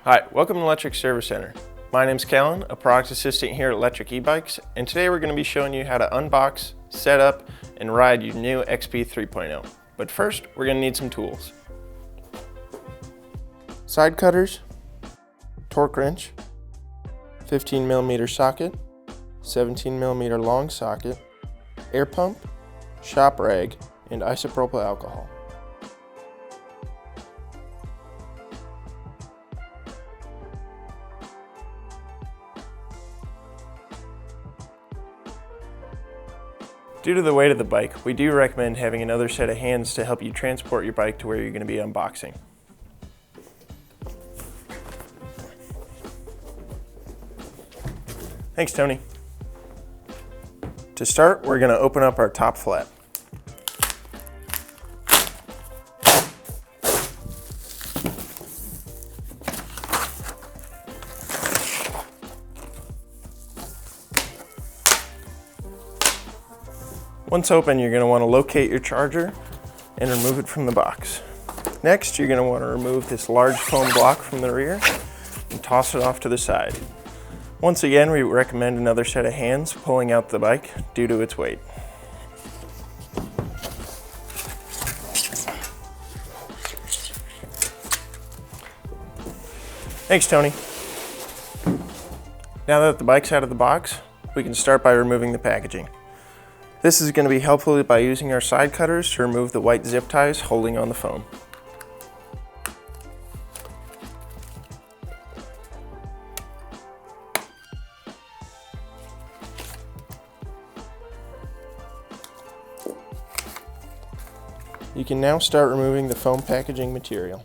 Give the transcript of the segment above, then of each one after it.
Hi, welcome to Lectric Service Center. My name's Callan, a product assistant here at Lectric eBikes, and today we're going to be showing you how to unbox, set up, and ride your new XP 3.0. But first, we're going to need some tools. Side cutters, torque wrench, 15mm socket, 17mm long socket, air pump, shop rag, and isopropyl alcohol. Due to the weight of the bike, we do recommend having another set of hands to help you transport your bike to where you're going to be unboxing. Thanks, Tony. To start, we're going to open up our top flap. Once open, you're going to want to locate your charger and remove it from the box. Next, you're going to want to remove this large foam block from the rear and toss it off to the side. Once again, we recommend another set of hands pulling out the bike due to its weight. Thanks, Tony. Now that the bike's out of the box, we can start by removing the packaging. This is going to be helpful by using our side cutters to remove the white zip ties holding on the foam. You can now start removing the foam packaging material.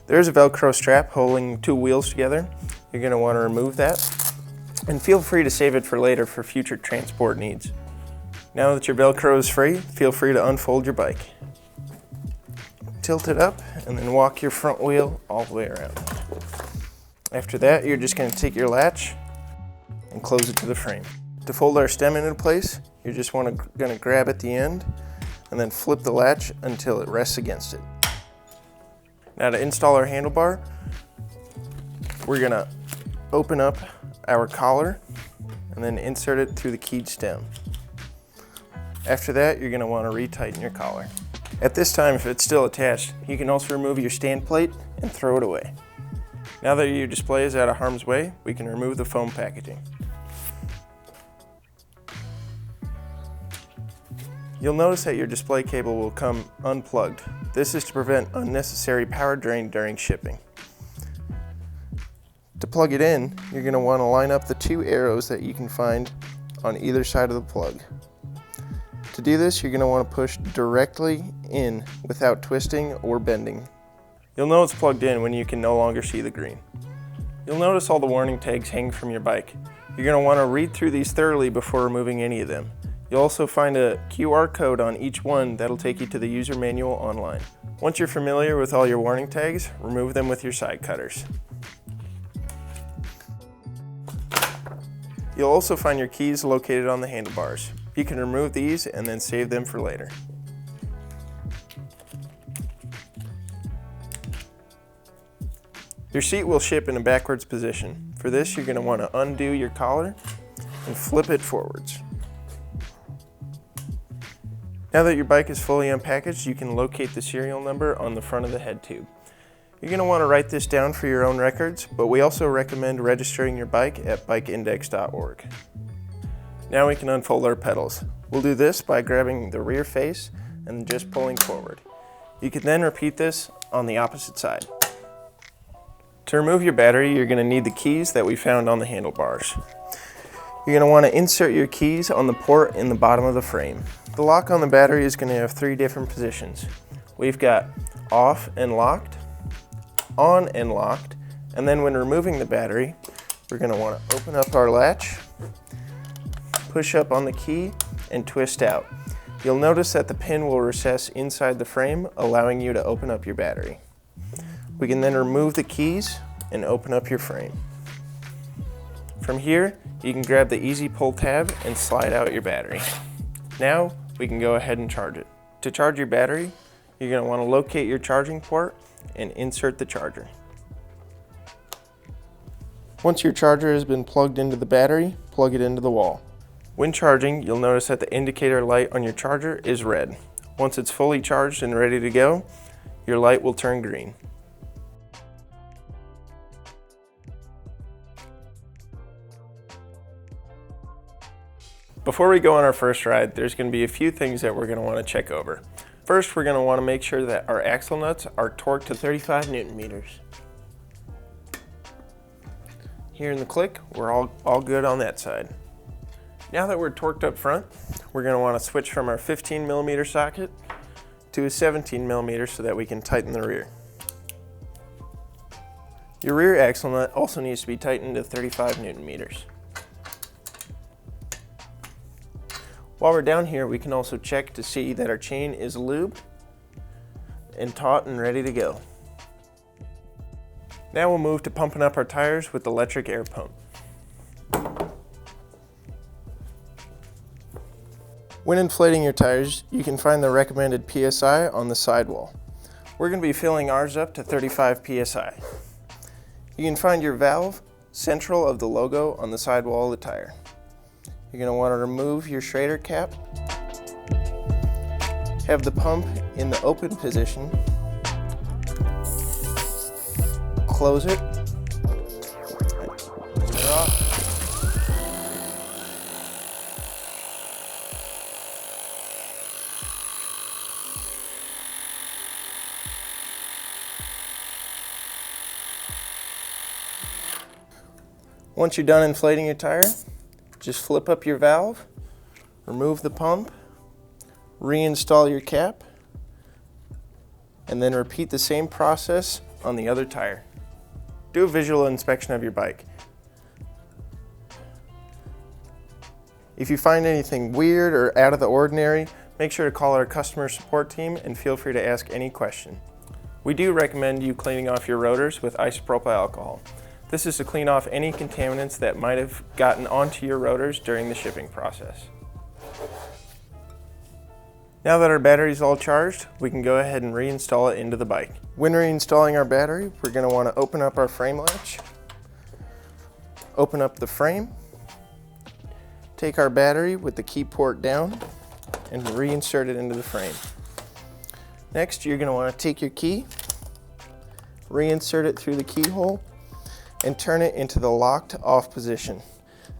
There's a Velcro strap holding two wheels together. You're going to want to remove that, and feel free to save it for later for future transport needs. Now that your Velcro is free, feel free to unfold your bike. Tilt it up and then walk your front wheel all the way around. After that, you're just going to take your latch and close it to the frame. To fold our stem into place, you're just going to grab at the end and then flip the latch until it rests against it. Now to install our handlebar, we're going to open up our collar and then insert it through the keyed stem. After that, you're going to want to retighten your collar. At this time, if it's still attached, you can also remove your stand plate and throw it away. Now that your display is out of harm's way, we can remove the foam packaging. You'll notice that your display cable will come unplugged. This is to prevent unnecessary power drain during shipping. To plug it in, you're going to want to line up the two arrows that you can find on either side of the plug. To do this, you're going to want to push directly in without twisting or bending. You'll know it's plugged in when you can no longer see the green. You'll notice all the warning tags hang from your bike. You're going to want to read through these thoroughly before removing any of them. You'll also find a QR code on each one that'll take you to the user manual online. Once you're familiar with all your warning tags, remove them with your side cutters. You'll also find your keys located on the handlebars. You can remove these and then save them for later. Your seat will ship in a backwards position. For this, you're going to want to undo your collar and flip it forwards. Now that your bike is fully unpackaged, you can locate the serial number on the front of the head tube. You're going to want to write this down for your own records, but we also recommend registering your bike at bikeindex.org. Now we can unfold our pedals. We'll do this by grabbing the rear face and just pulling forward. You can then repeat this on the opposite side. To remove your battery, you're going to need the keys that we found on the handlebars. You're going to want to insert your keys on the port in the bottom of the frame. The lock on the battery is going to have three different positions. We've got off and locked, on and locked, and then when removing the battery, we're going to want to open up our latch, push up on the key, and twist out. You'll notice that the pin will recess inside the frame, allowing you to open up your battery. We can then remove the keys and open up your frame. From here, you can grab the easy pull tab and slide out your battery. Now, we can go ahead and charge it. To charge your battery, you're going to want to locate your charging port and insert the charger. Once your charger has been plugged into the battery, plug it into the wall. When charging, you'll notice that the indicator light on your charger is red. Once it's fully charged and ready to go, your light will turn green. Before we go on our first ride, there's going to be a few things that we're going to want to check over. First, we're going to want to make sure that our axle nuts are torqued to 35 Newton meters. Here in the click, we're all good on that side. Now that we're torqued up front, we're going to want to switch from our 15 millimeter socket to a 17 millimeter so that we can tighten the rear. Your rear axle nut also needs to be tightened to 35 Newton meters. While we're down here, we can also check to see that our chain is lubed and taut and ready to go. Now we'll move to pumping up our tires with the Lectric air pump. When inflating your tires, you can find the recommended PSI on the sidewall. We're going to be filling ours up to 35 PSI. You can find your valve central of the logo on the sidewall of the tire. You're going to want to remove your Schrader cap, have the pump in the open position, close it, turn it off. Once you're done inflating your tire, just flip up your valve, remove the pump, reinstall your cap, and then repeat the same process on the other tire. Do a visual inspection of your bike. If you find anything weird or out of the ordinary, make sure to call our customer support team and feel free to ask any question. We do recommend you cleaning off your rotors with isopropyl alcohol. This is to clean off any contaminants that might have gotten onto your rotors during the shipping process. Now that our battery is all charged, we can go ahead and reinstall it into the bike. When reinstalling our battery, we're going to want to open up our frame latch, open up the frame, take our battery with the key port down, and reinsert it into the frame. Next, you're going to want to take your key, reinsert it through the keyhole, and turn it into the locked off position.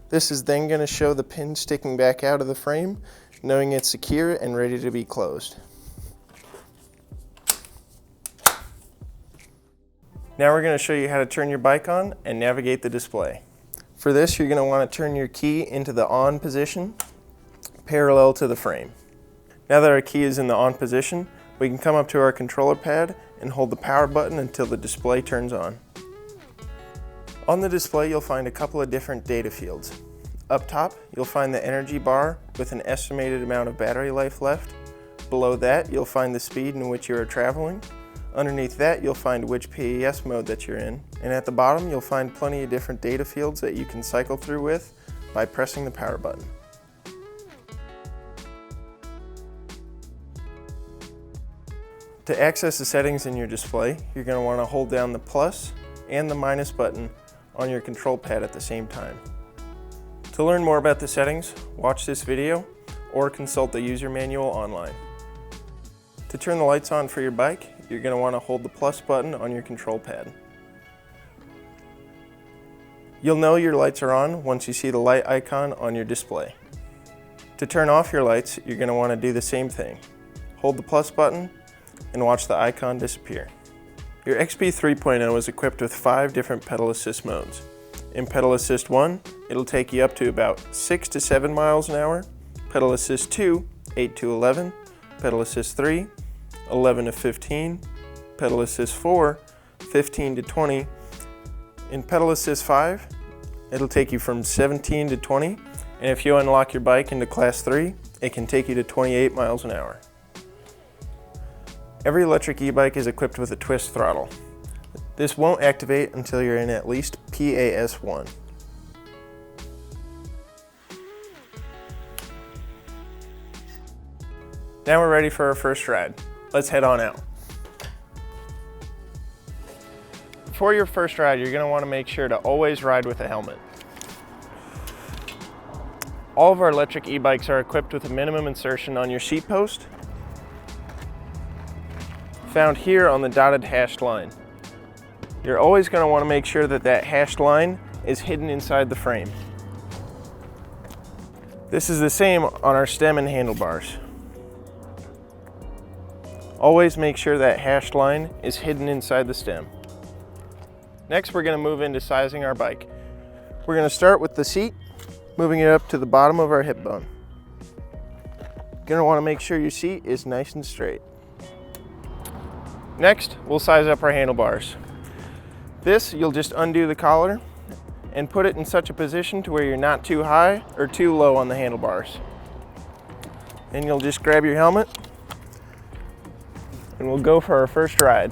This is then going to show the pin sticking back out of the frame, knowing it's secure and ready to be closed. Now we're going to show you how to turn your bike on and navigate the display. For this, you're going to want to turn your key into the on position, parallel to the frame. Now that our key is in the on position, we can come up to our controller pad and hold the power button until the display turns on. On the display, you'll find a couple of different data fields. Up top, you'll find the energy bar with an estimated amount of battery life left. Below that, you'll find the speed in which you are traveling. Underneath that, you'll find which PES mode that you're in. And at the bottom, you'll find plenty of different data fields that you can cycle through with by pressing the power button. To access the settings in your display, you're going to want to hold down the plus and the minus button on your control pad at the same time. To learn more about the settings, watch this video or consult the user manual online. To turn the lights on for your bike, you're going to want to hold the plus button on your control pad. You'll know your lights are on once you see the light icon on your display. To turn off your lights, you're going to want to do the same thing. Hold the plus button and watch the icon disappear. Your XP 3.0 is equipped with 5 different pedal assist modes. In Pedal Assist 1, it'll take you up to about 6 to 7 miles an hour. Pedal Assist 2, 8 to 11. Pedal Assist 3, 11 to 15. Pedal Assist 4, 15 to 20. In Pedal Assist 5, it'll take you from 17 to 20. And if you unlock your bike into Class 3, it can take you to 28 miles an hour. Every electric e-bike is equipped with a twist throttle. This won't activate until you're in at least PAS1. Now we're ready for our first ride. Let's head on out. For your first ride, you're going to want to make sure to always ride with a helmet. All of our electric e-bikes are equipped with a minimum insertion on your seat post, found here on the dotted hashed line. You're always going to want to make sure that that hashed line is hidden inside the frame. This is the same on our stem and handlebars. Always make sure that hashed line is hidden inside the stem. Next, we're going to move into sizing our bike. We're going to start with the seat, moving it up to the bottom of our hip bone. You're going to want to make sure your seat is nice and straight. Next, we'll size up our handlebars. This, you'll just undo the collar and put it in such a position to where you're not too high or too low on the handlebars. Then you'll just grab your helmet and we'll go for our first ride.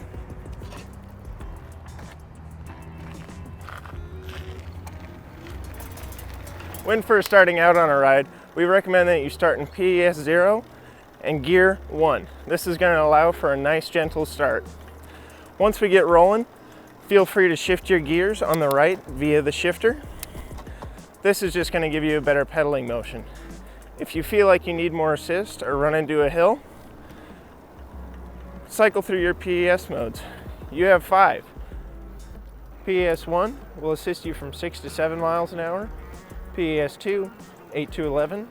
When first starting out on a ride, we recommend that you start in PES 0 and gear 1. This is going to allow for a nice gentle start. Once we get rolling, feel free to shift your gears on the right via the shifter. This is just going to give you a better pedaling motion. If you feel like you need more assist or run into a hill, cycle through your PES modes. You have 5. PES 1 will assist you from 6 to 7 miles an hour. PES 2, 8 to 11.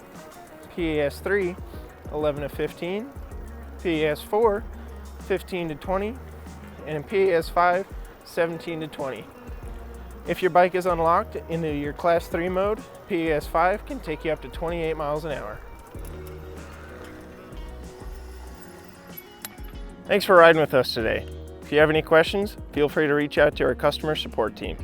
PES 3, 11 to 15. PES 4, 15 to 20. And in PES 5, 17 to 20. If your bike is unlocked into your Class 3 mode, PES 5 can take you up to 28 miles an hour. Thanks for riding with us today. If you have any questions, feel free to reach out to our customer support team.